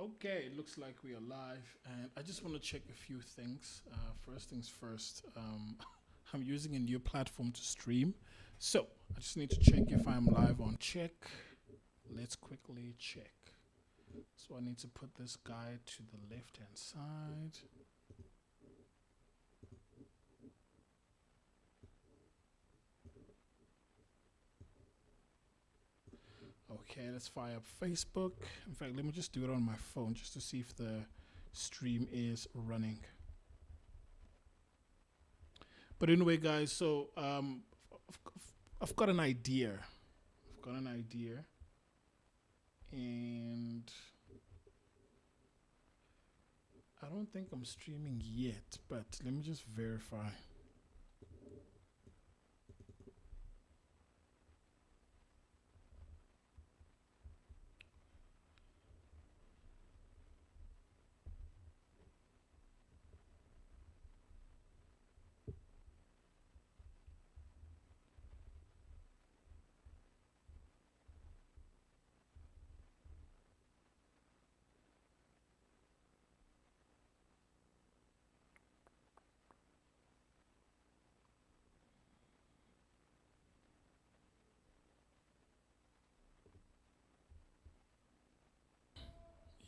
Okay, it looks like we are live, and I just want to check a few things. First things first, I'm using a new platform to stream, so I just need to check if I'm live on check. Let's quickly check. So I need to put this guy to the left hand side. Okay, let's fire up Facebook. In fact, let me just do it on my phone just to see if the stream is running. But anyway, guys, so I've got an idea. I've got an idea, and I don't think I'm streaming yet. But let me just verify.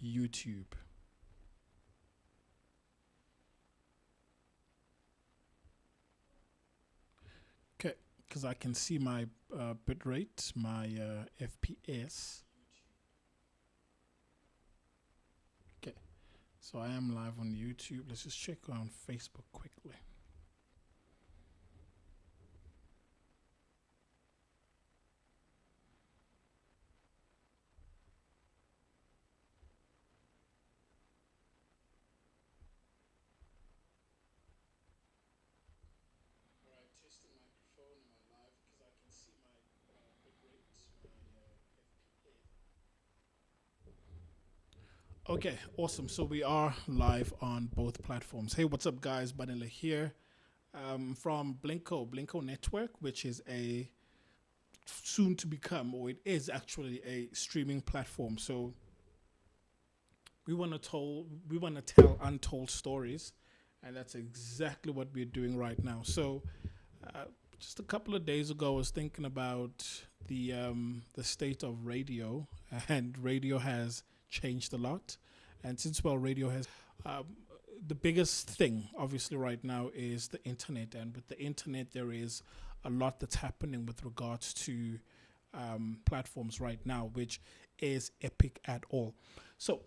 YouTube. Okay, because I can see my bitrate, my FPS. Okay, so I am live on YouTube. Let's just check on Facebook quickly. All right, testing microphone. Am I live? Because I can see my bitrate, my FPS. Okay, awesome. So we are live on both platforms. Hey, what's up, guys? Banela here from Blinko Network, which is a soon to become, or it is actually a streaming platform. So we want to tell untold stories, and that's exactly what we're doing right now. So uh, just a couple of days ago, I was thinking about the state of radio, and radio has changed a lot. And since radio has um, the biggest thing, obviously, right now is the internet, and with the internet, there is a lot that's happening with regards to platforms right now, which is epic at all. So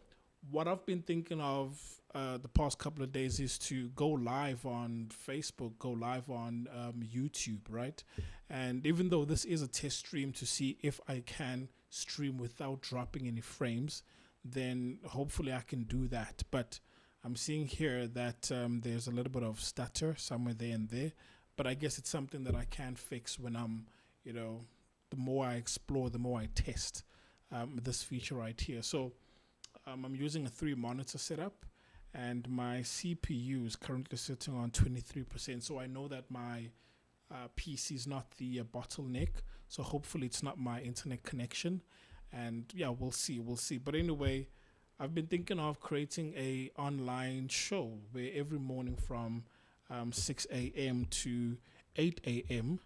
what I've been thinking of the past couple of days is to go live on Facebook, go live on YouTube, right? And even though this is a test stream to see if I can stream without dropping any frames, then hopefully I can do that. But I'm seeing here that there's a little bit of stutter somewhere there and there, but I guess it's something that I can fix when I'm, the more I explore, the more I test this feature right here. So I'm using a 3 monitor setup, and my CPU is currently sitting on 23%. So I know that my PC is not the bottleneck. So hopefully it's not my internet connection. And yeah, we'll see. We'll see. But anyway, I've been thinking of creating a online show where every morning from 6 a.m. to 8 a.m.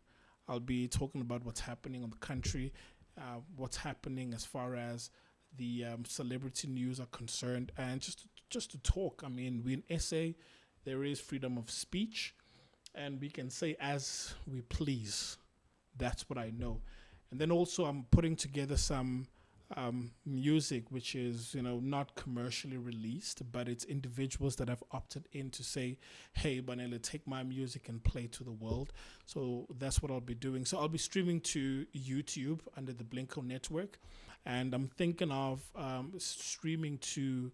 I'll be talking about what's happening in the country, what's happening as far as the celebrity news are concerned, and just to talk. I mean, we in SA, there is freedom of speech, and we can say as we please. That's what I know. And then also, I'm putting together some music, which is not commercially released, but it's individuals that have opted in to say, "Hey, Banele, take my music and play to the world." So that's what I'll be doing. So I'll be streaming to YouTube under the Blinko network, and I'm thinking of streaming to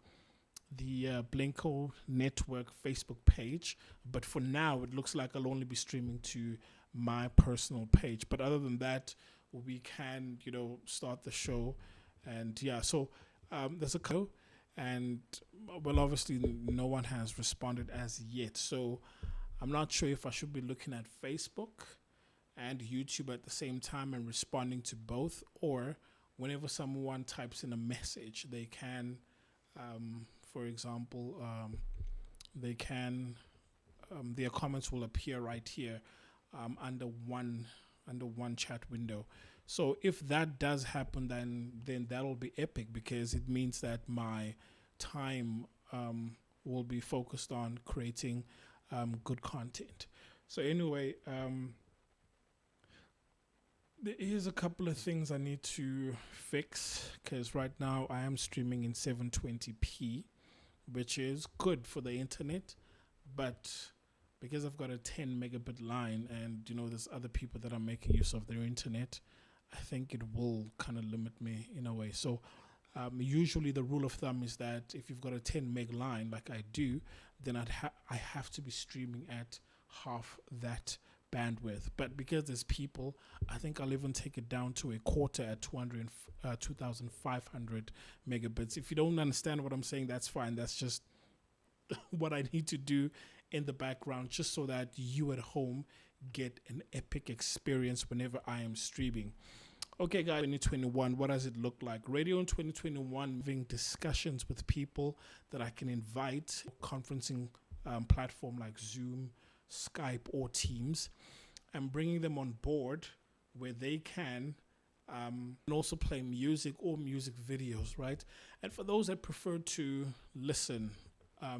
the Blinko network Facebook page. But for now, it looks like I'll only be streaming to my personal page. But other than that, we can start the show. And yeah, so there's a co, and well, obviously no one has responded as yet. So I'm not sure if I should be looking at Facebook and YouTube at the same time and responding to both, or whenever someone types in a message, they can For example, they can their comments will appear right here under one chat window. So if that does happen, then that'll be epic because it means that my time will be focused on creating good content. So anyway, here's a couple of things I need to fix because right now I am streaming in 720p, which is good for the internet, but because I've got a 10 megabit line and there's other people that are making use of their internet, I think it will kind of limit me in a way. So usually the rule of thumb is that if you've got a 10 meg line like I do, then I have to be streaming at half that bandwidth. But because there's people, I think I'll even take it down to a quarter at 2,500 megabits. If you don't understand what I'm saying, that's fine. That's just what I need to do in the background just so that you at home get an epic experience whenever I am streaming. Okay, guys, 2021, what does it look like? Radio in 2021, having discussions with people that I can invite, conferencing platform like Zoom, Skype, or Teams, and bringing them on board where they can and also play music or music videos, right? And for those that prefer to listen,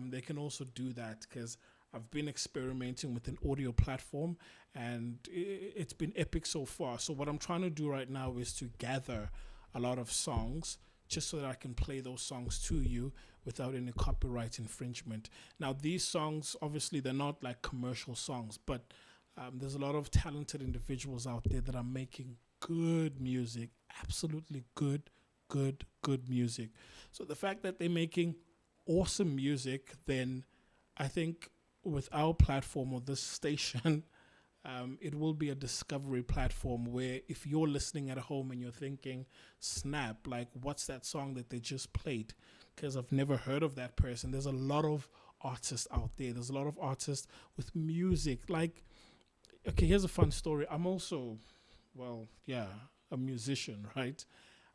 they can also do that because I've been experimenting with an audio platform and it's been epic so far. So what I'm trying to do right now is to gather a lot of songs just so that I can play those songs to you without any copyright infringement. Now, these songs, obviously, they're not like commercial songs, but there's a lot of talented individuals out there that are making good music, absolutely good music. So the fact that they're making awesome music, then I think with our platform or this station, it will be a discovery platform where if you're listening at home and you're thinking, snap, like what's that song that they just played? Because I've never heard of that person. There's a lot of artists out there. There's a lot of artists with music. Like, okay, here's a fun story. I'm also, well, yeah, a musician, right?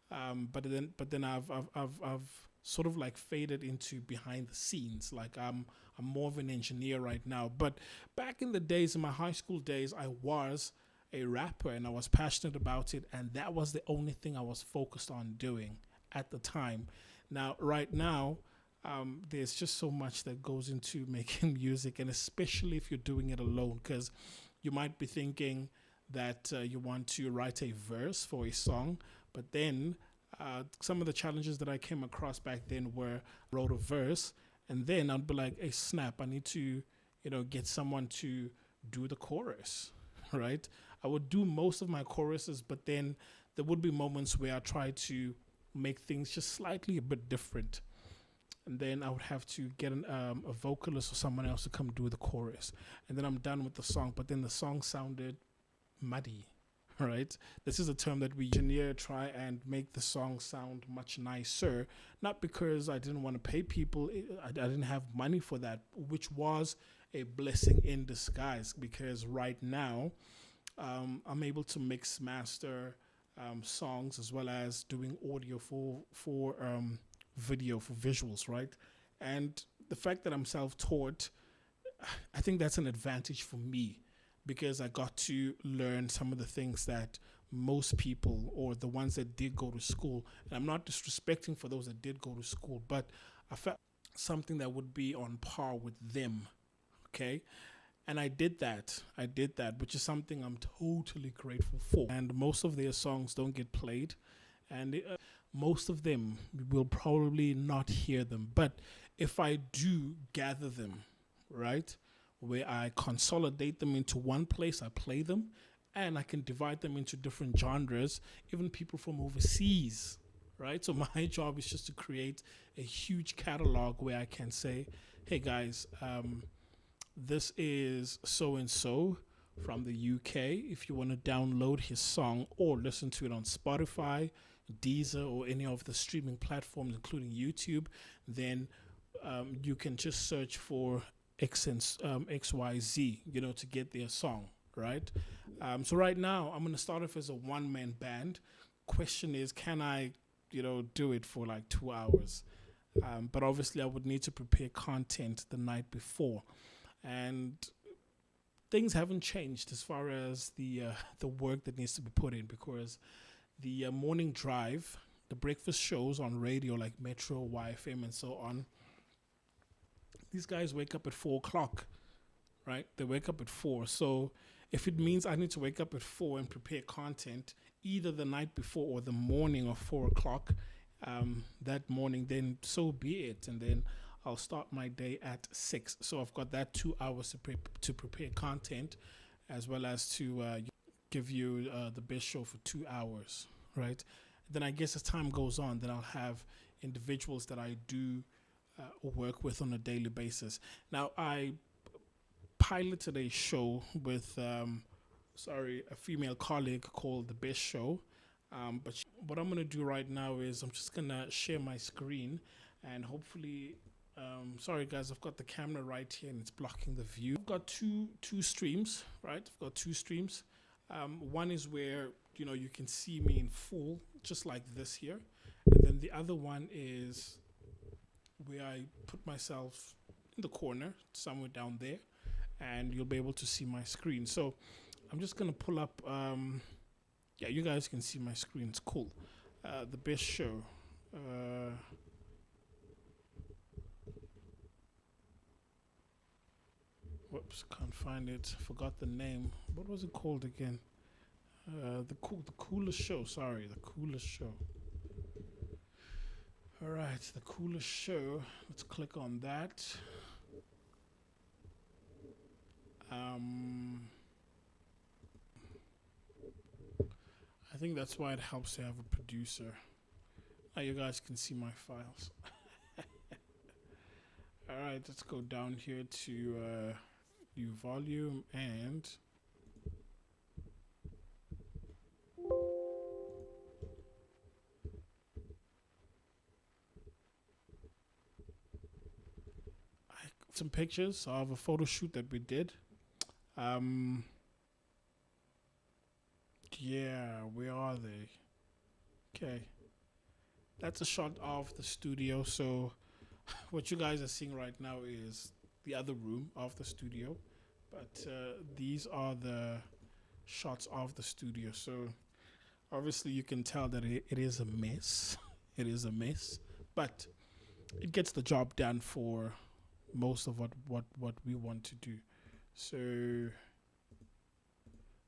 But then I've sort of like faded into behind the scenes. Like I'm more of an engineer right now. But back in the days, in my high school days, I was a rapper and I was passionate about it. And that was the only thing I was focused on doing at the time. Now, right now, there's just so much that goes into making music, and especially if you're doing it alone, because you might be thinking that you want to write a verse for a song, but then some of the challenges that I came across back then were I wrote a verse, and then I'd be like, hey, snap, I need to, get someone to do the chorus, right? I would do most of my choruses, but then there would be moments where I try to make things just slightly a bit different. And then I would have to get a vocalist or someone else to come do the chorus. And then I'm done with the song, but then the song sounded muddy, right? This is a term that we engineer, try and make the song sound much nicer. Not because I didn't want to pay people, I didn't have money for that, which was a blessing in disguise because right now I'm able to mix, master songs as well as doing audio for video, for visuals, right? And the fact that I'm self-taught, I think that's an advantage for me because I got to learn some of the things that most people or the ones that did go to school, and I'm not disrespecting for those that did go to school, but I felt something that would be on par with them, okay? And I did that, which is something I'm totally grateful for. And most of their songs don't get played, and most of them will probably not hear them. But if I do gather them, right, where I consolidate them into one place, I play them, and I can divide them into different genres, even people from overseas, right? So my job is just to create a huge catalog where I can say, hey guys, this is so-and-so from the UK. If you want to download his song or listen to it on Spotify, Deezer, or any of the streaming platforms, including YouTube, then you can just search for XYZ, to get their song, right? So right now, I'm going to start off as a one-man band. Question is, can I, do it for like 2 hours? But obviously, I would need to prepare content the night before, and things haven't changed as far as the work that needs to be put in, because the morning drive, the breakfast shows on radio like Metro, YFM, and so on. These guys wake up at 4 o'clock, right? They wake up at 4. So if it means I need to wake up at 4 and prepare content either the night before or the morning of 4 o'clock, that morning, then so be it. And then I'll start my day at 6. So I've got that 2 hours to prepare content, as well as to give you the best show for 2 hours, right? Then I guess as time goes on, then I'll have individuals that I do work with on a daily basis. Now, I piloted a show with, a female colleague called The Best Show. What I'm going to do right now is I'm just going to share my screen, and hopefully, sorry guys, I've got the camera right here and it's blocking the view. I've got two streams, right? I've got two streams. One is where, you can see me in full, just like this here. And then the other one is where I put myself in the corner, somewhere down there, and you'll be able to see my screen. So I'm just going to pull up, you guys can see my screen. It's cool. The Best Show. Whoops, can't find it. Forgot the name. What was it called again? The coolest show. Sorry, the coolest show. All right, the coolest show. Let's click on that. I think that's why it helps to have a producer. Now you guys can see my files. All right, let's go down here to new volume, and some pictures of a photo shoot that we did. Yeah, where are they? Okay, that's a shot of the studio. So what you guys are seeing right now is the other room of the studio, but these are the shots of the studio. So obviously you can tell that it is a mess. It is a mess, but it gets the job done for most of what we want to do. So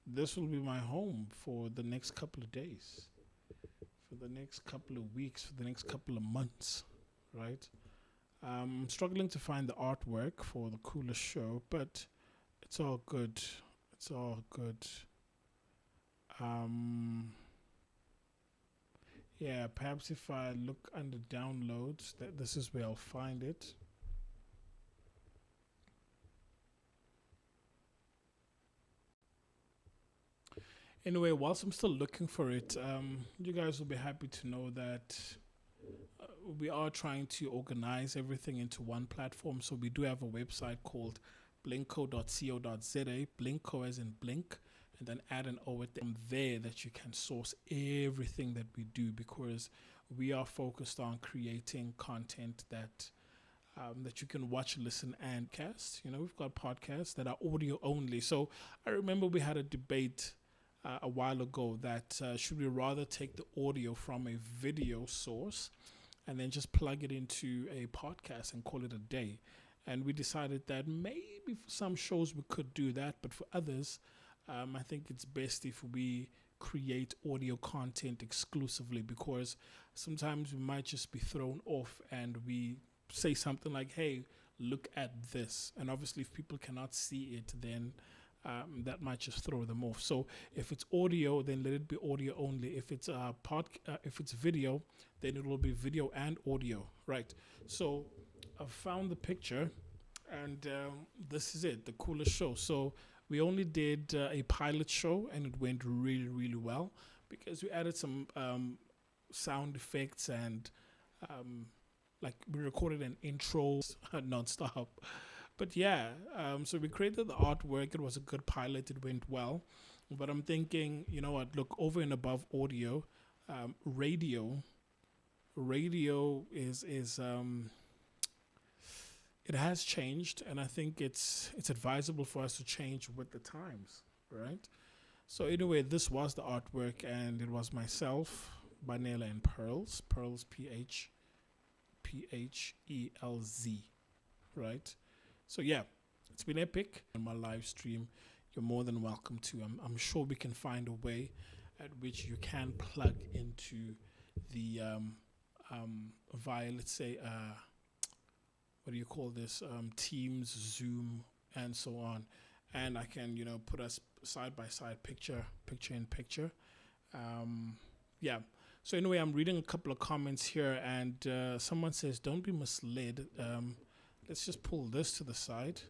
this will be my home for the next couple of days, for the next couple of weeks, for the next couple of months, right? I'm struggling to find the artwork for the coolest show, but it's all good. It's all good. Yeah, perhaps if I look under downloads, this is where I'll find it. Anyway, whilst I'm still looking for it, you guys will be happy to know that we are trying to organize everything into one platform. So we do have a website called blinko.co.za, Blinko as in blink, and then add an O at them there, that you can source everything that we do, because we are focused on creating content that you can watch, listen, and cast. We've got podcasts that are audio only. So I remember we had a debate a while ago that should we rather take the audio from a video source and then just plug it into a podcast and call it a day. And we decided that maybe for some shows we could do that, but for others, I think it's best if we create audio content exclusively, because sometimes we might just be thrown off and we say something like, hey, look at this. And obviously if people cannot see it, then that might just throw them off. So if it's audio, then let it be audio only. If it's if it's video, then it will be video and audio, right? So I found the picture, and this is it, the coolest show. So we only did a pilot show, and it went really, really well, because we added some sound effects, and like we recorded an intro nonstop. But yeah, so we created the artwork. It was a good pilot. It went well. But I'm thinking, you know what, look, over and above audio, radio radio is it has changed, and I think it's advisable for us to change with the times, right? So anyway, this was the artwork, and it was myself, Banela and Pearls, Pearls PHELZ, right? So yeah, it's been epic. On my live stream, you're more than welcome to. I'm sure we can find a way at which you can plug into the via, let's say, what do you call this, Teams, Zoom, and so on, and I can, put us side by side, picture in picture. Yeah. So anyway, I'm reading a couple of comments here, and someone says, "Don't be misled." Let's just pull this to the side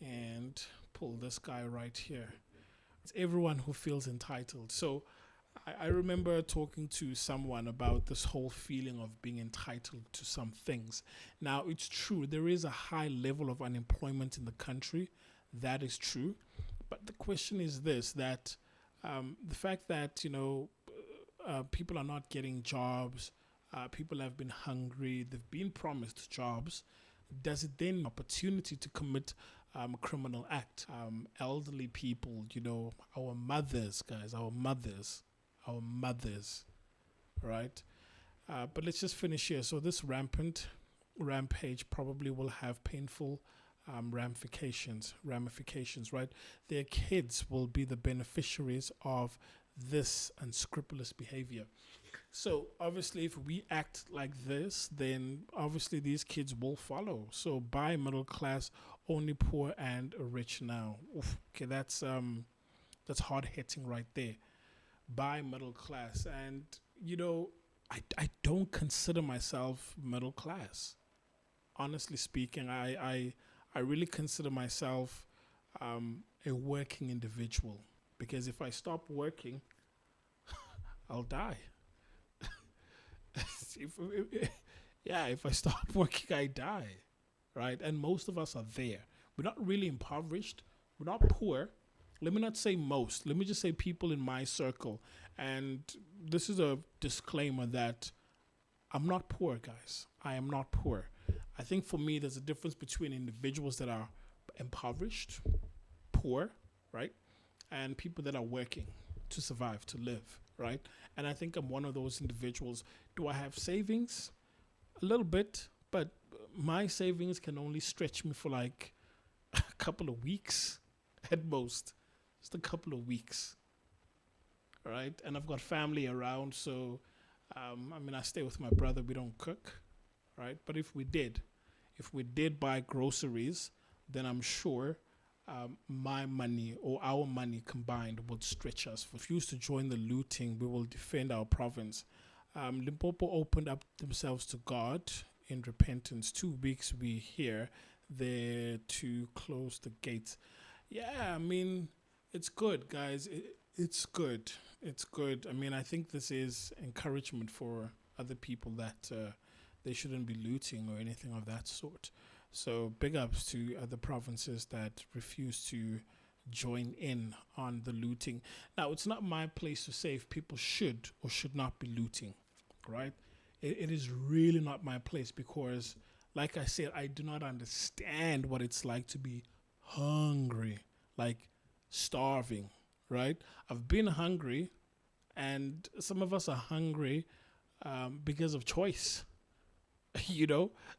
and pull this guy right here. It's everyone who feels entitled. So I remember talking to someone about this whole feeling of being entitled to some things. Now, it's true, there is a high level of unemployment in the country. That is true. But the question is this, that the fact that, people are not getting jobs, people have been hungry, they've been promised jobs, does it then opportunity to commit a criminal act? Elderly people, our mothers, guys, our mothers, right? But let's just finish here. So this rampage probably will have painful ramifications, right? Their kids will be the beneficiaries of this unscrupulous behavior. So obviously, if we act like this, then obviously these kids will follow. So buy middle class, only poor and rich now. Oof, okay, that's hard hitting right there. Buy middle class, and I don't consider myself middle class. Honestly speaking, I really consider myself a working individual, because if I stop working, I'll die. If I stop working, I die, right? And most of us are there. We're not really impoverished. We're not poor. Let me not say most. Let me just say people in my circle. And this is a disclaimer that I'm not poor, guys. I am not poor. I think for me, there's a difference between individuals that are impoverished, poor, right? And people that are working to survive, to live, right? And I think I'm one of those individuals. Do I have savings? A little bit, but my savings can only stretch me for like a couple of weeks at most. Just a couple of weeks, right? And I've got family around, so I stay with my brother. We don't cook, right? But if we did buy groceries, then I'm sure my money or our money combined would stretch us. If we refuse to join the looting, we will defend our province. Limpopo opened up themselves to God in repentance. 2 weeks we hear there to close the gates. Yeah, it's good, guys. It's good. It's good. I think this is encouragement for other people that they shouldn't be looting or anything of that sort. So big ups to other provinces that refuse to join in on the looting. Now, it's not my place to say if people should or should not be looting, right? It is really not my place, because, like I said, I do not understand what it's like to be hungry, like starving, right? I've been hungry, and some of us are hungry because of choice.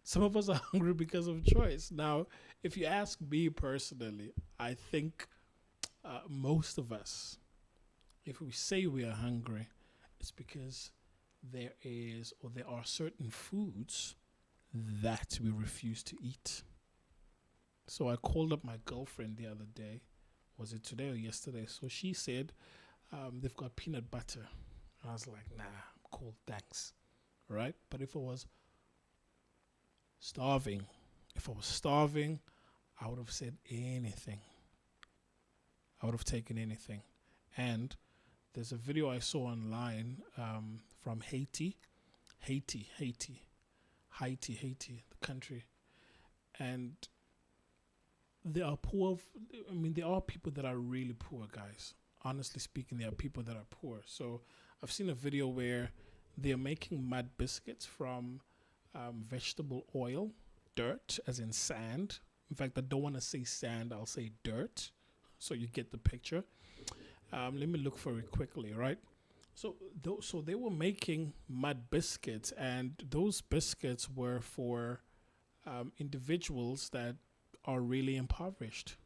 Some of us are hungry because of choice. Now, if you ask me personally, I think most of us, if we say we are hungry, it's because there are certain foods that we refuse to eat. So I called up my girlfriend the other day. Was it today or yesterday? So she said they've got peanut butter. I was like, nah, I'm cool, thanks. Right? But if I was starving, I would have said anything. I would have taken anything. And there's a video I saw online from Haiti, the country. And there are there are people that are really poor, guys. Honestly speaking, there are people that are poor. So I've seen a video where They're making mud biscuits from vegetable oil, dirt, as in sand. In fact, I don't want to say sand, I'll say dirt. So you get the picture. Let me look for it quickly, right? So they were making mud biscuits, and those biscuits were for individuals that are really impoverished.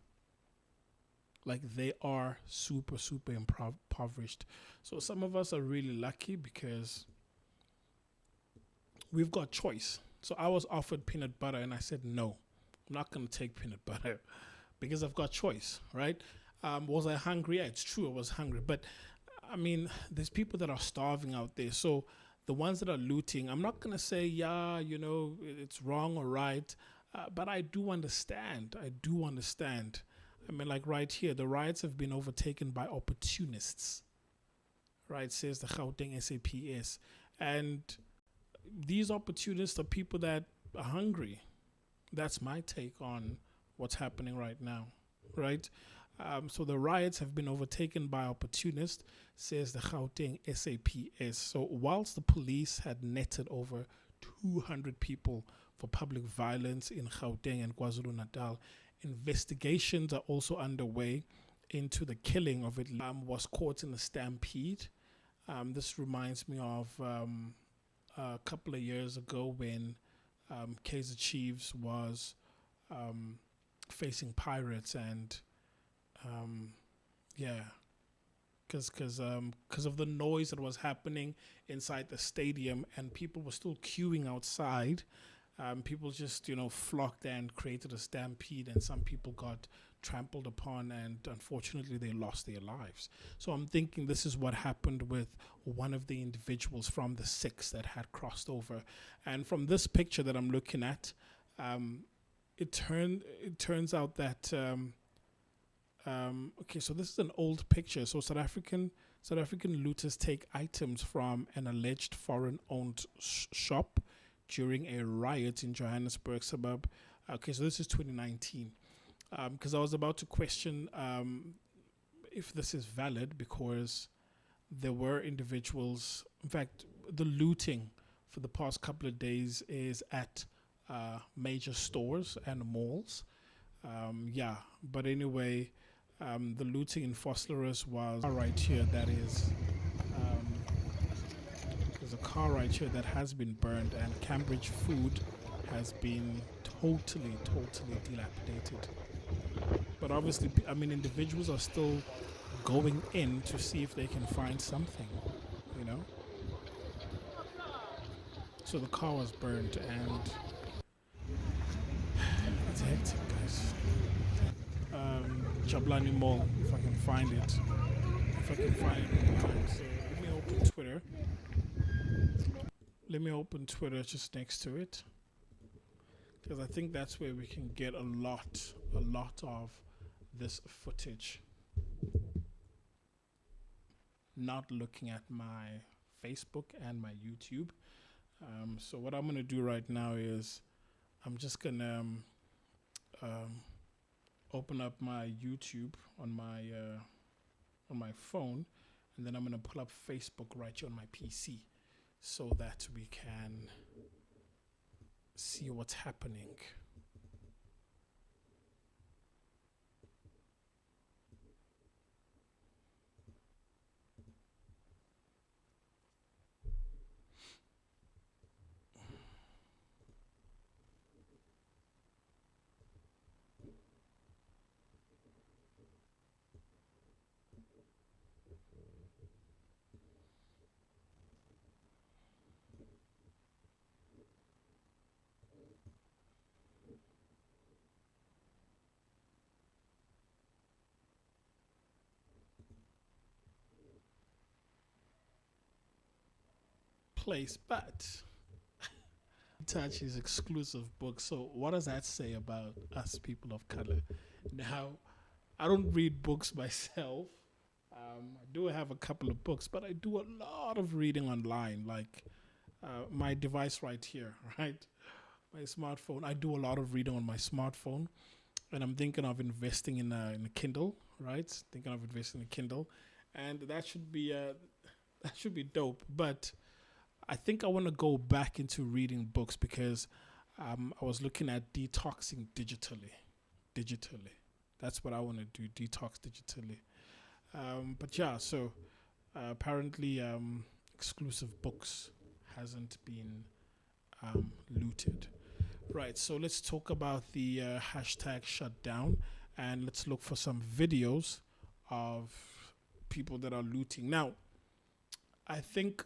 Like they are super, super impoverished. So some of us are really lucky because we've got choice. So I was offered peanut butter and I said, no, I'm not going to take peanut butter because I've got choice, right? Was I hungry? Yeah, it's true, I was hungry. But I mean, there's people that are starving out there. So the ones that are looting, I'm not going to say, yeah, it's wrong or right. But I do understand. I do understand. I mean, like right here, the riots have been overtaken by opportunists, right? Says the Gauteng SAPS. And these opportunists are people that are hungry. That's my take on what's happening right now, right? So the riots have been overtaken by opportunists, says the Gauteng SAPS. So whilst the police had netted over 200 people for public violence in Gauteng and KwaZulu-Natal, investigations are also underway into the killing of it. Was caught in a stampede. This reminds me of a couple of years ago when Kaizer Chiefs was facing pirates, and yeah, because of the noise that was happening inside the stadium, and people were still queuing outside. People just flocked and created a stampede, and some people got trampled upon, and unfortunately they lost their lives. So I'm thinking this is what happened with one of the individuals from the six that had crossed over. And from this picture that I'm looking at, it turns out that okay, so this is an old picture. So South African looters take items from an alleged foreign-owned shop during a riot in Johannesburg suburb. Okay, so this is 2019. Because I was about to question if this is valid, because there were individuals. In fact, the looting for the past couple of days is at major stores and malls. Yeah, but anyway, the looting in Vosloorus was right here. That is, there's a car right here that has been burned, and Cambridge Food has been totally dilapidated. But obviously, I mean, individuals are still going in to see if they can find something, you know? So the car was burned, and it's hectic, guys. Jablani Mall, if I can find it. If I can find it online. So let me open Twitter. Let me open Twitter just next to it, because I think that's where we can get a lot of this footage. Not looking at my Facebook and my YouTube. So what I'm going to do right now is I'm just going to open up my YouTube on my phone, and then I'm going to pull up Facebook right here on my PC so that we can see what's happening. Place, but Touch is exclusive book. So what does that say about us people of color? Now, I don't read books myself. I do have a couple of books, but I do a lot of reading online, like my device right here, right? My smartphone. I do a lot of reading on my smartphone, and I'm thinking of investing in a Kindle, right? Thinking of investing in a Kindle, and that should be dope. But I think I want to go back into reading books because I was looking at detoxing digitally. Digitally, that's what I want to do. Detox digitally. But yeah, so apparently, exclusive books hasn't been looted. Right. So let's talk about the hashtag shutdown, and let's look for some videos of people that are looting. Now, I think,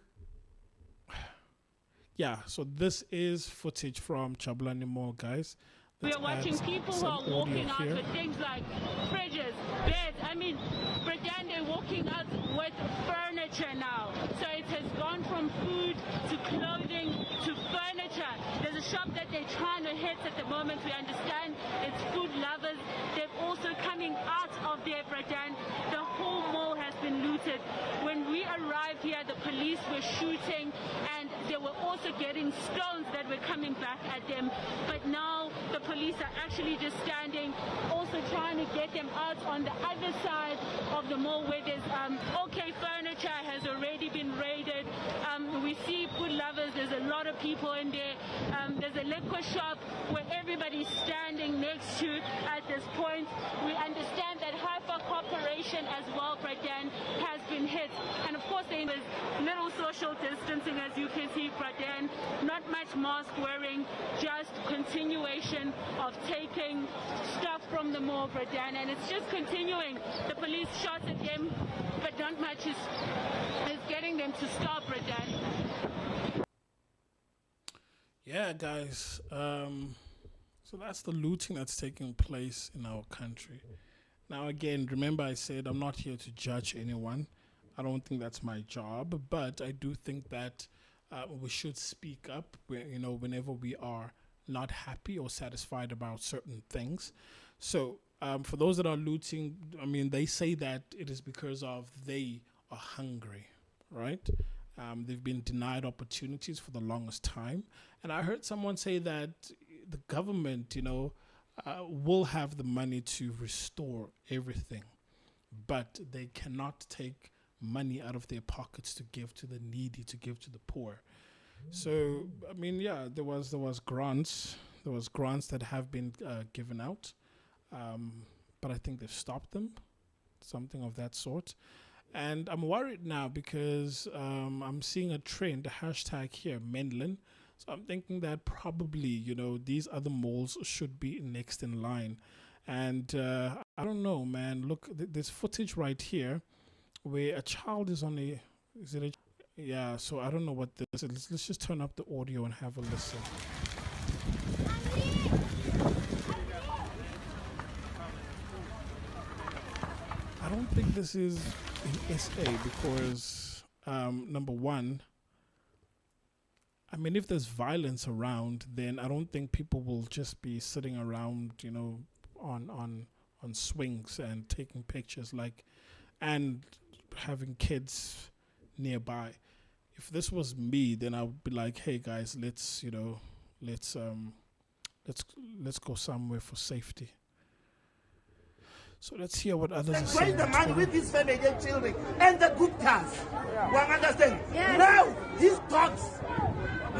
yeah, so this is footage from Chabulani Mall, guys. We are watching people who are walking out with things like fridges, beds. I mean, pretend they're walking out with furniture now. So it has gone from food to clothing to furniture. There's a shop that they're trying to hit at the moment. We understand it's food lovers. They're also coming out of their pretend. The whole mall has been looted. When we arrived here, the police were shooting and they were also getting stones that were coming back at them. But now the police are actually just standing, also trying to get them out on the other side of the mall where there's OK Furniture has already been raided. We see food lovers, there's a lot of people in there. There's a liquor shop where everybody's standing next to at this point. We understand that Haifa Corporation as well, Pradan, has been hit. And of course there is little social distancing, as you can see, Pradan. Not much mask wearing, just continuation of taking stuff from the mall, Pradan. And it's just continuing. The police shot at them, but not much is getting them to stop, Pradan. Yeah, guys. So that's the looting that's taking place in our country. Now, again, remember I said I'm not here to judge anyone. I don't think that's my job, but I do think that we should speak up, whenever we are not happy or satisfied about certain things. So for those that are looting, I mean, they say that it is because of they are hungry, right? They've been denied opportunities for the longest time. And I heard someone say that the government, will have the money to restore everything, but they cannot take money out of their pockets to give to the needy, to give to the poor. So, I mean, yeah, there was grants. There was grants that have been given out, but I think they've stopped them, something of that sort. And I'm worried now because I'm seeing a trend, a hashtag here, Menlin. So I'm thinking that probably, these other malls should be next in line. And I don't know, man. Look, there's footage right here where a child is on a... Is it a... Yeah, so I don't know what this is. Let's just turn up the audio and have a listen. I don't think this is in SA because, number one, I mean, if there's violence around, then I don't think people will just be sitting around, on swings and taking pictures and having kids nearby. If this was me, then I would be like, hey guys, let's go somewhere for safety. So let's hear what others are saying. The man with his family and children and the good cars. Yeah. One understand? Yes. Now these dogs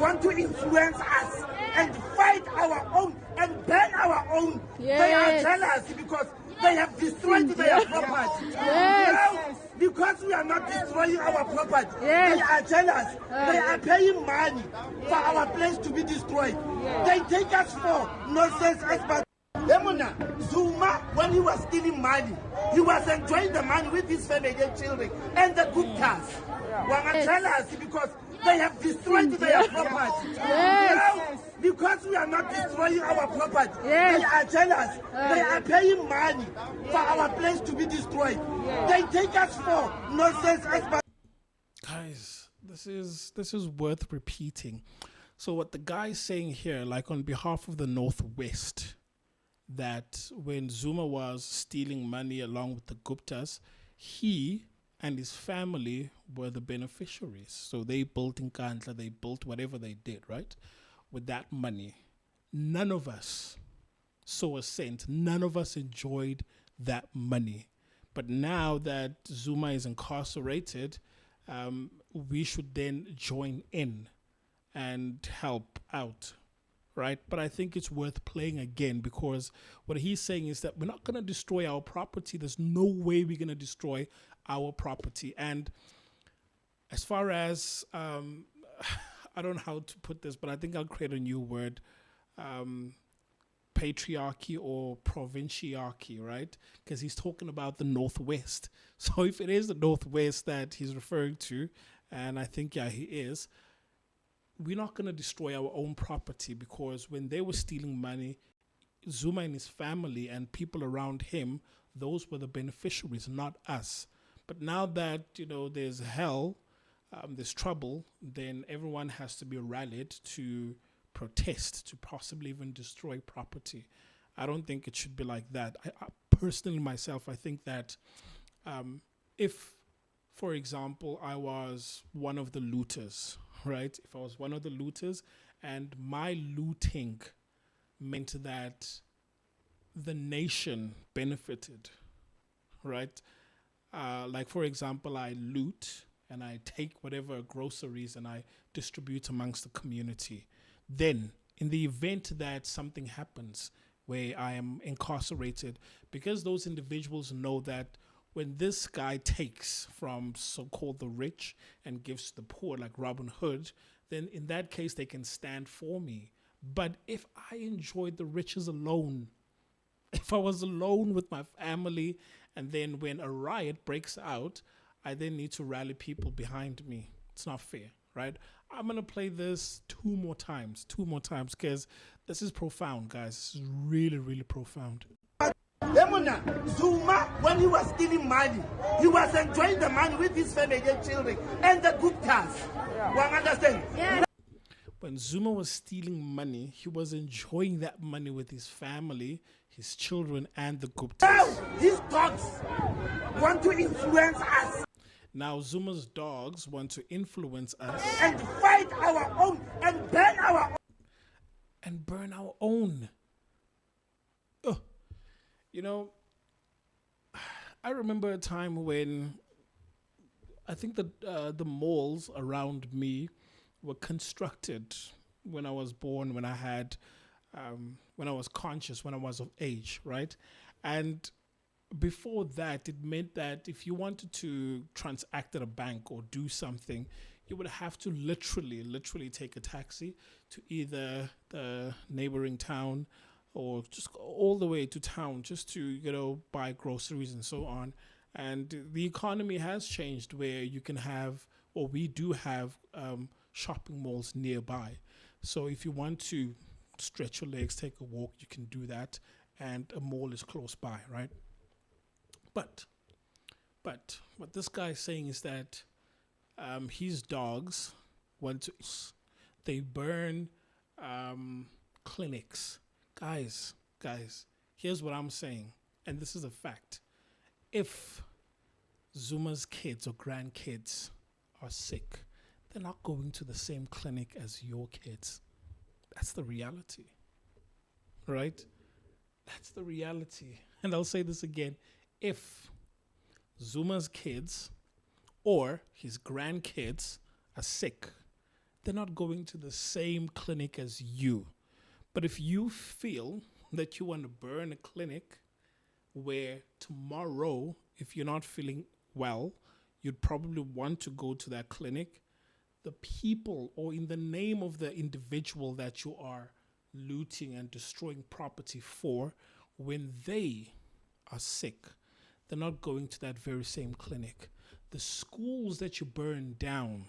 want to influence us and fight our own and ban our own. Yes. They are jealous because they have destroyed their property. Yes. Now, because we are not destroying our property, yes. They are jealous. They are paying money for our place to be destroyed. Yes. They take us for nonsense experts. Zuma, when he was stealing money, he was enjoying the money with his family and children and the good cars. We are jealous because they have destroyed their property. Yes. Now, because we are not destroying our property, yes. They are jealous. They are paying money for our place to be destroyed. They take us for nonsense experts. Guys, this is worth repeating. So what the guy is saying here, like on behalf of the Northwest, that when Zuma was stealing money along with the Guptas, he and his family were the beneficiaries. So they built Nkandla, they built whatever they did, right? With that money. None of us saw a cent. None of us enjoyed that money. But now that Zuma is incarcerated, we should then join in and help out, right? But I think it's worth playing again, because what he's saying is that we're not going to destroy our property. There's no way we're going to destroy our property. And as far as, I don't know how to put this, but I think I'll create a new word, patriarchy or provinciarchy, right? Because he's talking about the Northwest. So if it is the Northwest that he's referring to, and I think, yeah, he is, we're not going to destroy our own property, because when they were stealing money, Zuma and his family and people around him, those were the beneficiaries, not us. But now that, there's hell, there's trouble, then everyone has to be rallied to protest, to possibly even destroy property. I don't think it should be like that. I personally, myself, I think that if, for example, I was one of the looters, right? If I was one of the looters and my looting meant that the nation benefited, right? Like, for example, I loot and I take whatever groceries and I distribute amongst the community. Then, in the event that something happens where I am incarcerated, because those individuals know that when this guy takes from so-called the rich and gives to the poor, like Robin Hood, then in that case, they can stand for me. But if I enjoyed the riches alone, if I was alone with my family, and then when a riot breaks out, I then need to rally people behind me. It's not fair, right? I'm going to play this two more times, because this is profound, guys. This is really, really profound. Zuma, when he was stealing money, he was enjoying the money with his family and children and the Guptas. One understand? Yeah. When Zuma was stealing money, he was enjoying that money with his family, his children, and the Guptas. Now, his dogs want to influence us. Now, Zuma's dogs want to influence us. And fight our own and burn our own. And burn our own. I remember a time when I think that the malls around me were constructed when I was born, when I was conscious, when I was of age, right? And before that, it meant that if you wanted to transact at a bank or do something, you would have to literally take a taxi to either the neighboring town or just go all the way to town just to, buy groceries and so on. And the economy has changed where you can have, or we do have, shopping malls nearby. So if you want to stretch your legs, take a walk, you can do that. And a mall is close by, right? But what this guy is saying is that his dogs they burn clinics. Guys, here's what I'm saying, and this is a fact. If Zuma's kids or grandkids are sick, they're not going to the same clinic as your kids. That's the reality, right? That's the reality. And I'll say this again. If Zuma's kids or his grandkids are sick, they're not going to the same clinic as you. But if you feel that you want to burn a clinic where tomorrow, if you're not feeling well, you'd probably want to go to that clinic, the people, or in the name of the individual that you are looting and destroying property for, when they are sick, they're not going to that very same clinic. The schools that you burn down,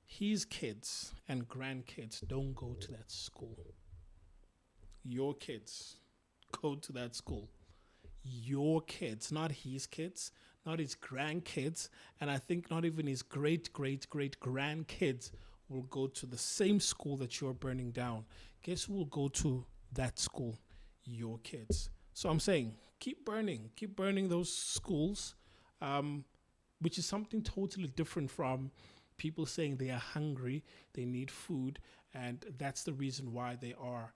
his kids and grandkids don't go to that school. Your kids go to that school. Your kids, not his kids, not his grandkids, and I think not even his great-great-great-grandkids will go to the same school that you're burning down. Guess who will go to that school? Your kids. So I'm saying, keep burning those schools, which is something totally different from people saying they are hungry, they need food, and that's the reason why they are,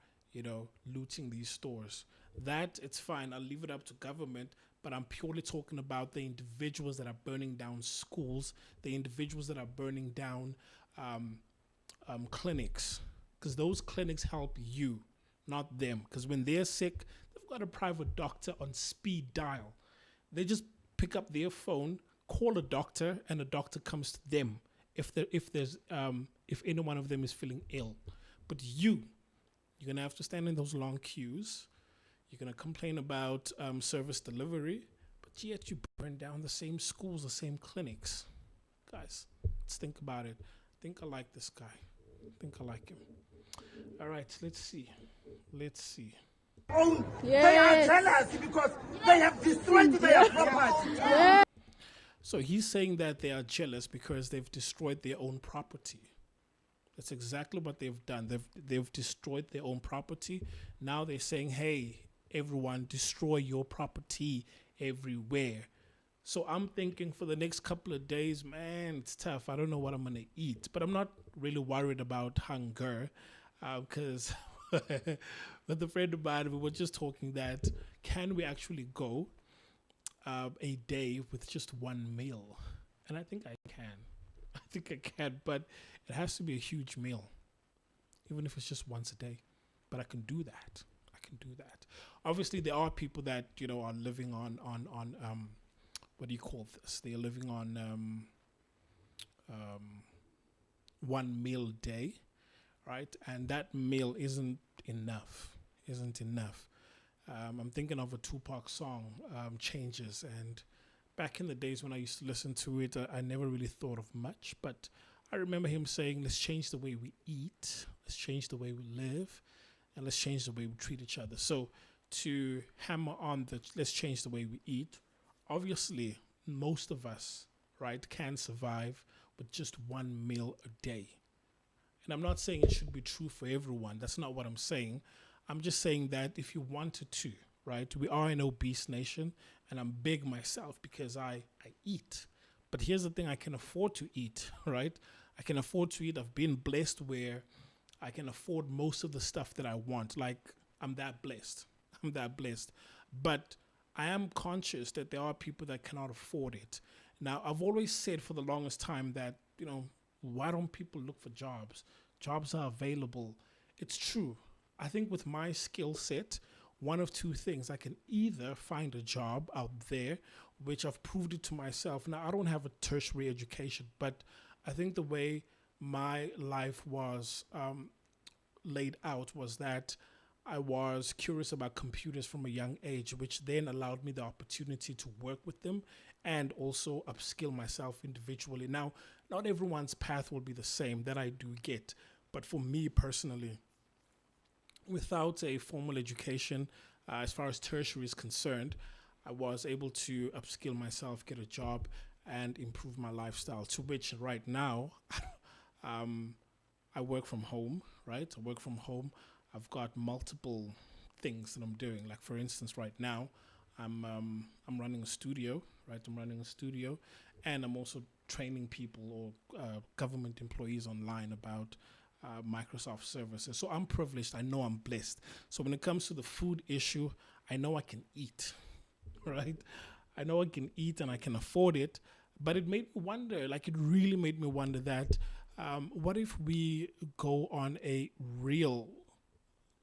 looting these stores. That, it's fine. I'll leave it up to government, but I'm purely talking about the individuals that are burning down schools, the individuals that are burning down um, clinics, because those clinics help you, not them. Because when they're sick, they've got a private doctor on speed dial. They just pick up their phone, call a doctor, and a doctor comes to them if any one of them is feeling ill. But you're gonna have to stand in those long queues. You're gonna complain about service delivery, but yet you burn down the same schools, the same clinics. Guys, let's think about it. I think I like this guy. I think I like him. All right, let's see. Let's see. They are jealous because they have destroyed their property. So he's saying that they are jealous because they've destroyed their own property. That's exactly what they've done. They've destroyed their own property. Now they're saying, hey, everyone, destroy your property everywhere. So I'm thinking for the next couple of days, man, it's tough. I don't know what I'm going to eat. But I'm not really worried about hunger because with a friend of mine, we were just talking that can we actually go a day with just one meal? And I think I can. I think I can, but it has to be a huge meal, even if it's just once a day. But I can do that. I can do that. Obviously, there are people that are living on what do you call this? They are living on one meal a day, right? And that meal isn't enough. Isn't enough. I'm thinking of a Tupac song, Changes. And back in the days when I used to listen to it, I never really thought of much. But I remember him saying, let's change the way we eat. Let's change the way we live. And let's change the way we treat each other. So to hammer on the let's change the way we eat, obviously, most of us, right, can survive with just one meal a day. And I'm not saying it should be true for everyone. That's not what I'm saying. I'm just saying that if you wanted to, right, we are an obese nation, and I'm big myself because I eat. But here's the thing, I can afford to eat, right? I can afford to eat. I've been blessed where I can afford most of the stuff that I want. Like, I'm that blessed. I'm that blessed. But I am conscious that there are people that cannot afford it. Now, I've always said for the longest time that, why don't people look for jobs? Jobs are available. It's true. I think with my skill set, one of two things. I can either find a job out there, which I've proved it to myself. Now, I don't have a tertiary education, but I think the way my life was laid out was that I was curious about computers from a young age, which then allowed me the opportunity to work with them and also upskill myself individually. Now, not everyone's path will be the same, that I do get. But for me personally, without a formal education, as far as tertiary is concerned, I was able to upskill myself, get a job, and improve my lifestyle. To which right now, I work from home, right? I work from home. I've got multiple things that I'm doing. Like for instance, right now, I'm running a studio, right? I'm running a studio, and I'm also training people or government employees online about Microsoft services. So I'm privileged. I know I'm blessed. So when it comes to the food issue, I know I can eat, right? I know I can eat and I can afford it. But it made me wonder, like it really made me wonder that what if we go on a real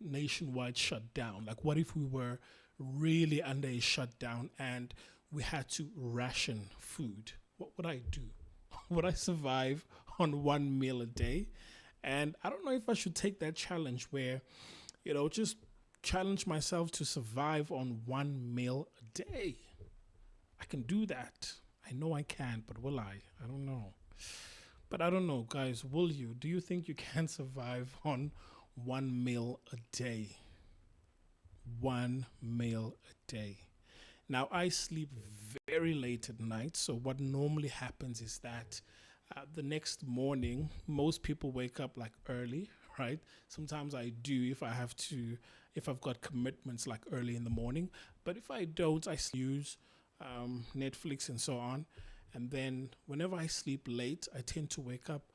nationwide shutdown? Like what if we were really under a shutdown and we had to ration food? What would I do? Would I survive on one meal a day? And I don't know if I should take that challenge where, just challenge myself to survive on one meal a day. I can do that. I know I can, but will I? I don't know. But I don't know, guys, will you? Do you think you can survive on one meal a day? One meal a day. Now, I sleep very late at night, so what normally happens is that the next morning, most people wake up like early, right? Sometimes I do if I've got commitments like early in the morning. But if I don't, I use Netflix and so on. And then whenever I sleep late, I tend to wake up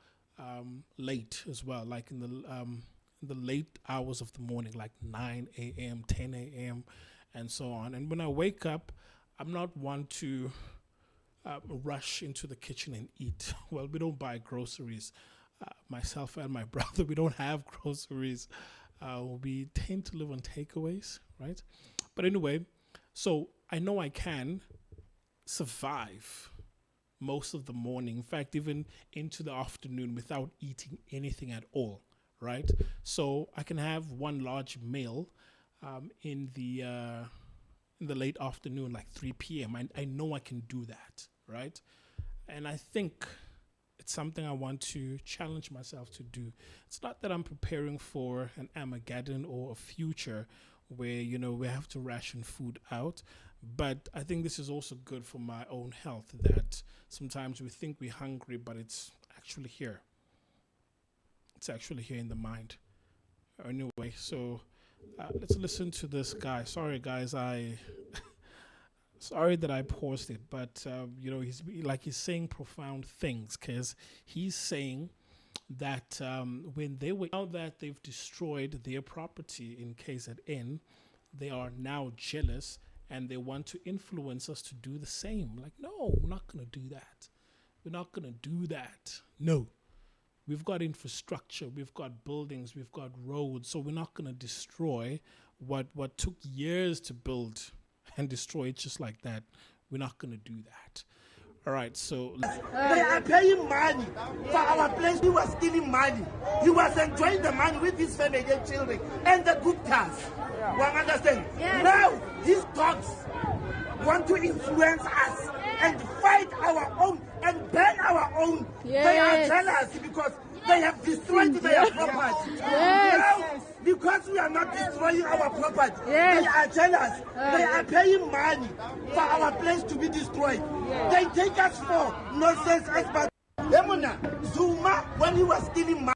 late as well, like in the late hours of the morning, like 9 a.m., 10 a.m., and so on. And when I wake up, I'm not one to rush into the kitchen and eat. Well, we don't buy groceries. Myself and my brother, we don't have groceries. We tend to live on takeaways, right? But anyway, so I know I can survive most of the morning, in fact, even into the afternoon without eating anything at all, right? So I can have one large meal in the late afternoon, like 3 p.m. I know I can do that, right? And I think it's something I want to challenge myself to do. It's not that I'm preparing for an Armageddon or a future where, we have to ration food out, but I think this is also good for my own health, that sometimes we think we're hungry, but it's actually here. It's actually here in the mind. Anyway, so let's listen to this guy. Sorry, guys, sorry that I paused it, but he's saying profound things, because he's saying that when they were now that they've destroyed their property in KZN, they are now jealous and they want to influence us to do the same. Like, no, we're not going to do that. We're not going to do that. No. We've got infrastructure, we've got buildings, we've got roads, so we're not going to destroy what took years to build and destroy it just like that. We're not going to do that. All right, so they are paying money for our place. He was stealing money. He was enjoying the money with his family and children and the Guptas. One understand? Yes. Now these dogs want to influence us and fight our own and burn our own. Yes. They are jealous because they have destroyed their property. Yes. Now, because we are not destroying our property, yes, they are jealous. They are paying money for our place to be destroyed. Yes. They take us for nonsense experts. Zuma, when he was stealing money.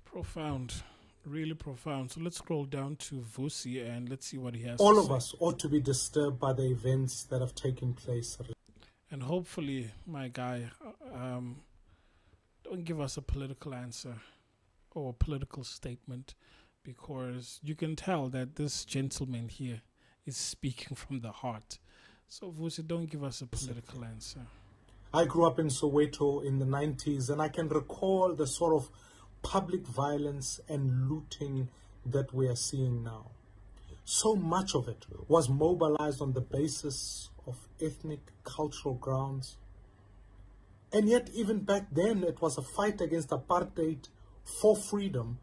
Profound. Really profound. So let's scroll down to Vusi and let's see what he has All to of say. us ought to be disturbed by the events that have taken place. And hopefully, my guy, don't give us a political answer or a political statement, because you can tell that this gentleman here is speaking from the heart. So, Vusi, don't give us a political answer. I grew up in Soweto in the 90s, and I can recall the sort of public violence and looting that we are seeing now. So much of it was mobilized on the basis of ethnic, cultural grounds. And yet, even back then, it was a fight against apartheid for freedom.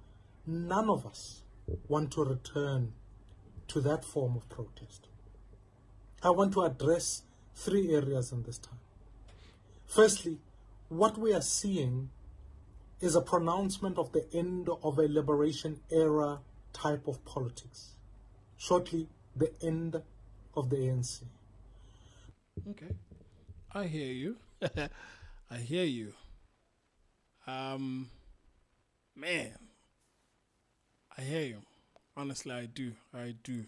None of us want to return to that form of protest. I want to address 3 areas in this time. Firstly, what we are seeing is a pronouncement of the end of a liberation era type of politics. Shortly, the end of the ANC. Okay. I hear you. I hear you. Man, I hear you. Honestly, I do. I do.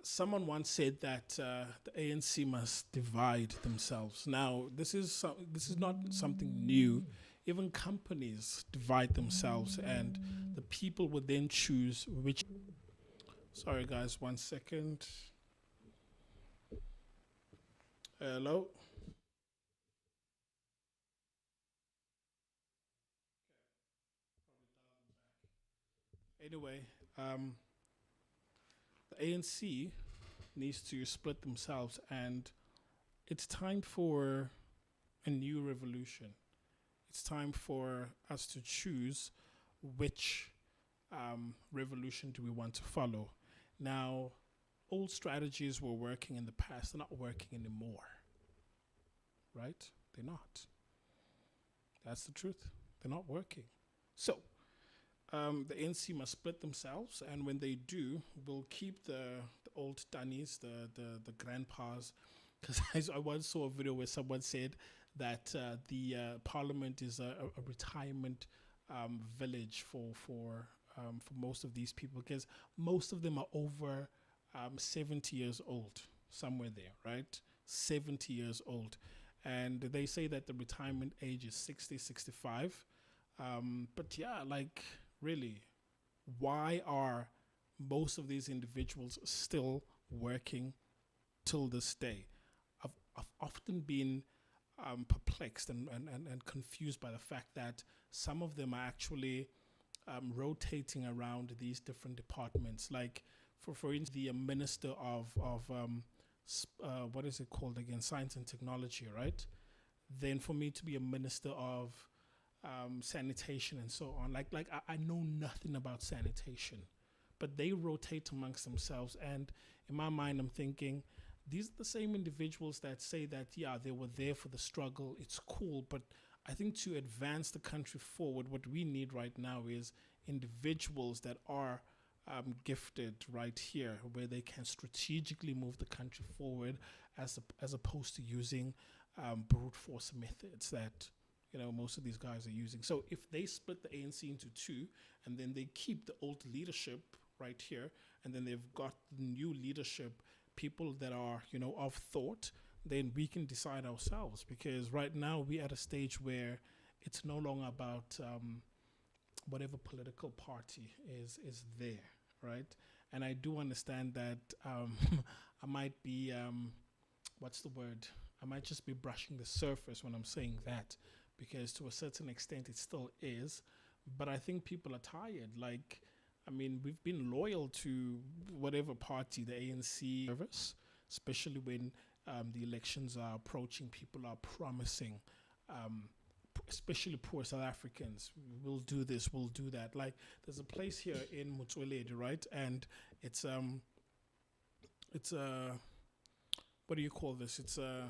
Someone once said that the ANC must divide themselves. Now, this is not something new. Even companies divide themselves, and the people would then choose which. Sorry, guys, 1 second. Hello. Anyway, the ANC needs to split themselves, and it's time for a new revolution. It's time for us to choose which revolution do we want to follow. Now, old strategies were working in the past. They're not working anymore. Right? They're not. That's the truth. They're not working. So, the ANC must split themselves, and when they do, we'll keep the old Tanis, the grandpas, because I once saw a video where someone said that the parliament is a retirement village for most of these people, because most of them are over 70 years old, somewhere there, right? 70 years old. And they say that the retirement age is 60, 65. But yeah, like, really, why are most of these individuals still working till this day. I've often been perplexed and confused by the fact that some of them are actually rotating around these different departments. Like, for instance, the minister of what is it called again? Science and technology, right? Then for me to be a minister of sanitation and so on. I know nothing about sanitation, but they rotate amongst themselves. And in my mind, I'm thinking, these are the same individuals that say that, yeah, they were there for the struggle. It's cool. But I think to advance the country forward, what we need right now is individuals that are gifted right here, where they can strategically move the country forward, as opposed to using brute force methods that most of these guys are using. So if they split the ANC into two, and then they keep the old leadership right here, and then they've got the new leadership, people that are of thought, then we can decide ourselves. Because right now we're at a stage where it's no longer about whatever political party is there, right? And I do understand that I might be what's the word? I might just be brushing the surface when I'm saying that, because to a certain extent it still is. But I think people are tired. Like, I mean, we've been loyal to whatever party, the ANC service, especially when the elections are approaching. People are promising, especially poor South Africans, we'll do this, we'll do that. Like, there's a place here in Motsoaledi, right? And it's what do you call this? It's a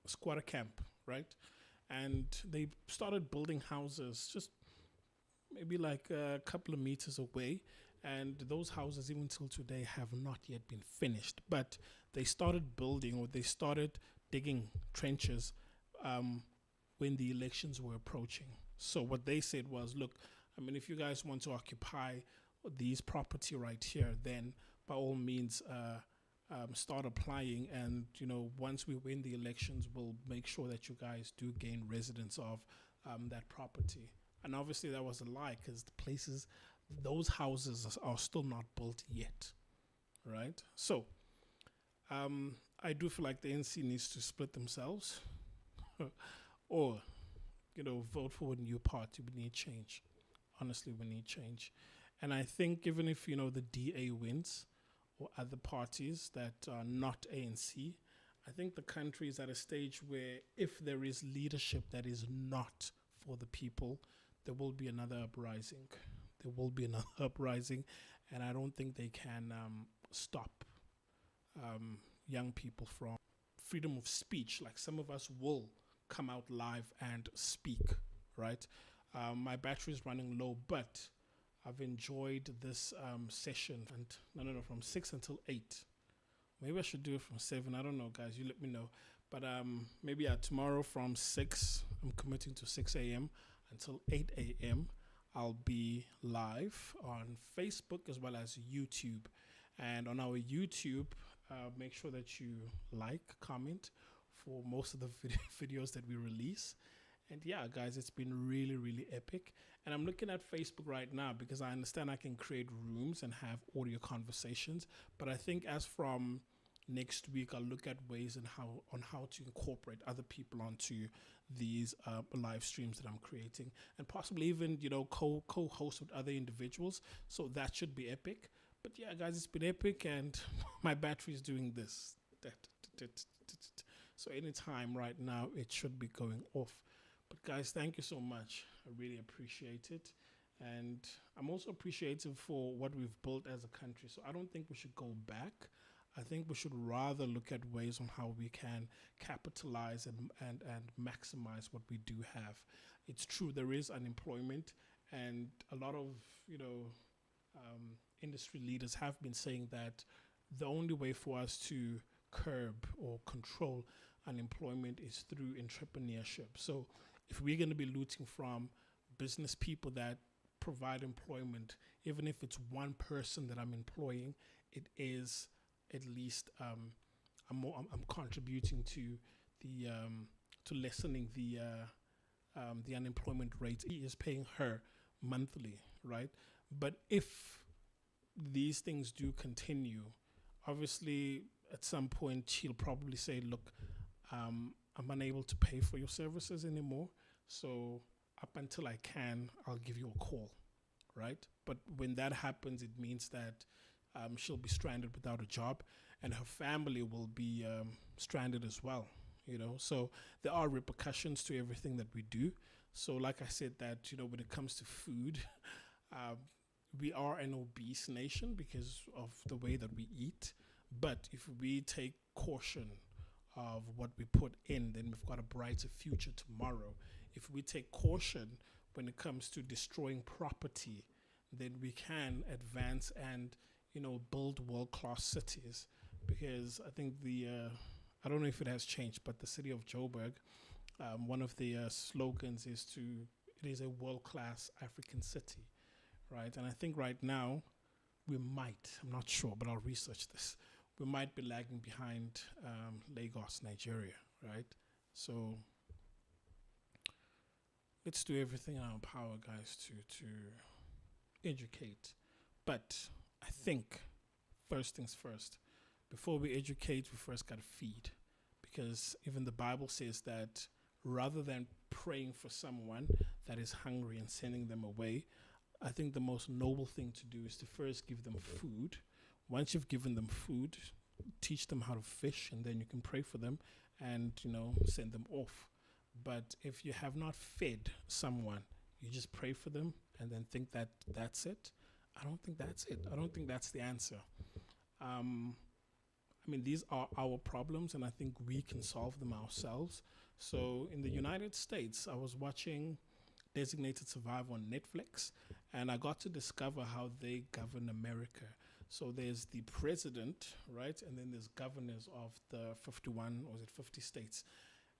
squatter camp, right? And they started building houses just maybe like a couple of meters away, and those houses even till today have not yet been finished. But they started building, or they started digging trenches when the elections were approaching. So what they said was, look, I mean, if you guys want to occupy these property right here, then by all means start applying, and once we win the elections, we'll make sure that you guys do gain residence of that property. And obviously that was a lie, because those houses are still not built yet, right? So I do feel like the NC needs to split themselves or vote for a new party. We need change. Honestly, we need change. And I think even if the DA wins, or other parties that are not ANC, I think the country is at a stage where if there is leadership that is not for the people, there will be another uprising. There will be another uprising, and I don't think they can stop young people from freedom of speech. Like, some of us will come out live and speak, right? My battery is running low, but I've enjoyed this session, and no, from 6 until 8. Maybe I should do it from 7. I don't know, guys. You let me know. But maybe tomorrow from 6, I'm committing to 6 a.m. until 8 a.m. I'll be live on Facebook as well as YouTube. And on our YouTube, make sure that you like, comment for most of the videos that we release. And yeah, guys, it's been really, really epic. And I'm looking at Facebook right now because I understand I can create rooms and have audio conversations. But I think as from next week, I'll look at ways on how to incorporate other people onto these live streams that I'm creating, and possibly even co-host with other individuals. So that should be epic. But yeah, guys, it's been epic, and my battery is doing this. So anytime right now, it should be going off. But guys, thank you so much. I really appreciate it. And I'm also appreciative for what we've built as a country. So I don't think we should go back. I think we should rather look at ways on how we can capitalize and maximize what we do have. It's true, there is unemployment, and a lot of industry leaders have been saying that the only way for us to curb or control unemployment is through entrepreneurship. So if we're going to be looting from business people that provide employment, even if it's one person that I'm employing, it is at least I'm contributing to the to lessening the unemployment rate. He is paying her monthly, right? But if these things do continue, obviously at some point she'll probably say, "Look, I'm unable to pay for your services anymore. So up until I can, I'll give you a call." Right? But when that happens, it means that she'll be stranded without a job, and her family will be stranded as well. So there are repercussions to everything that we do. So, like I said, that when it comes to food, uh, we are an obese nation because of the way that we eat. But if we take caution of what we put in, then we've got a brighter future tomorrow. If we take caution when it comes to destroying property, then we can advance and build world-class cities. Because I think I don't know if it has changed, but the city of Joburg, one of the slogans is it is a world-class African city, right? And I think right now I'm not sure, but I'll research this. We might be lagging behind Lagos, Nigeria, right? So let's do everything in our power, guys, to educate. But I think first things first, before we educate, we first got to feed. Because even the Bible says that rather than praying for someone that is hungry and sending them away, I think the most noble thing to do is to first give them food. Once you've given them food, teach them how to fish, and then you can pray for them and send them off. But if you have not fed someone, you just pray for them and then think that that's it. I don't think that's it. I don't think that's the answer. These are our problems, and I think we can solve them ourselves. So in the United States, I was watching Designated Survivor on Netflix, and I got to discover how they govern America. So there's the president, right? And then there's governors of the 51, or is it 50 states?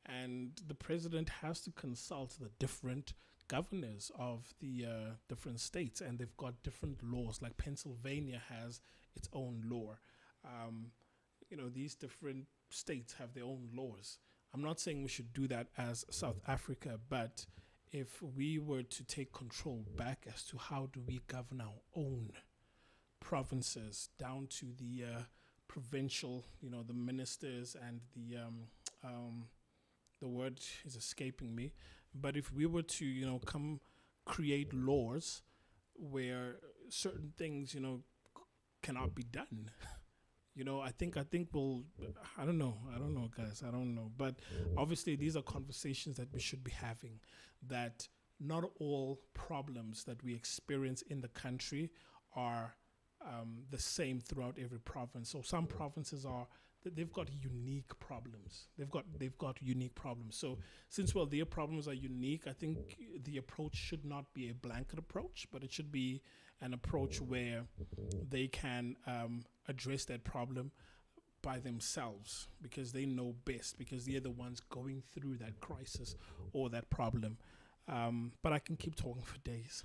And the president has to consult the different governors of the different states, and they've got different laws. Like Pennsylvania has its own law. These different states have their own laws. I'm not saying we should do that as South Africa, but if we were to take control back as to how do we govern our own provinces down to the provincial, the ministers and the word is escaping me. But if we were to, come create laws where certain things, cannot be done, I think we'll, I don't know, guys, I don't know. But obviously these are conversations that we should be having, that not all problems that we experience in the country are the same throughout every province. So some provinces they've got unique problems. They've got unique problems. So since their problems are unique, I think the approach should not be a blanket approach, but it should be an approach where they can address that problem by themselves, because they know best, because they're the ones going through that crisis or that problem. But I can keep talking for days.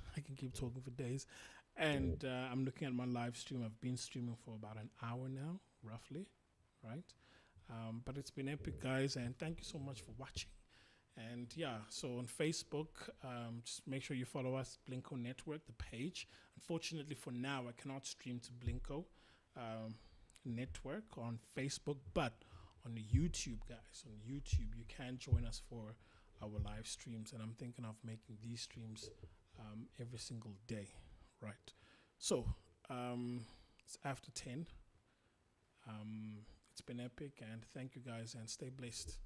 And I'm looking at my live stream. I've been streaming for about an hour now, roughly, right? But it's been epic, guys, and thank you so much for watching. And yeah, so on Facebook, just make sure you follow us, Blinko Network, the page. Unfortunately, for now, I cannot stream to Blinko Network on Facebook, but on YouTube, guys, on YouTube, you can join us for our live streams. And I'm thinking of making these streams every single day, right? So it's after 10. It's been epic, and thank you, guys, and stay blessed.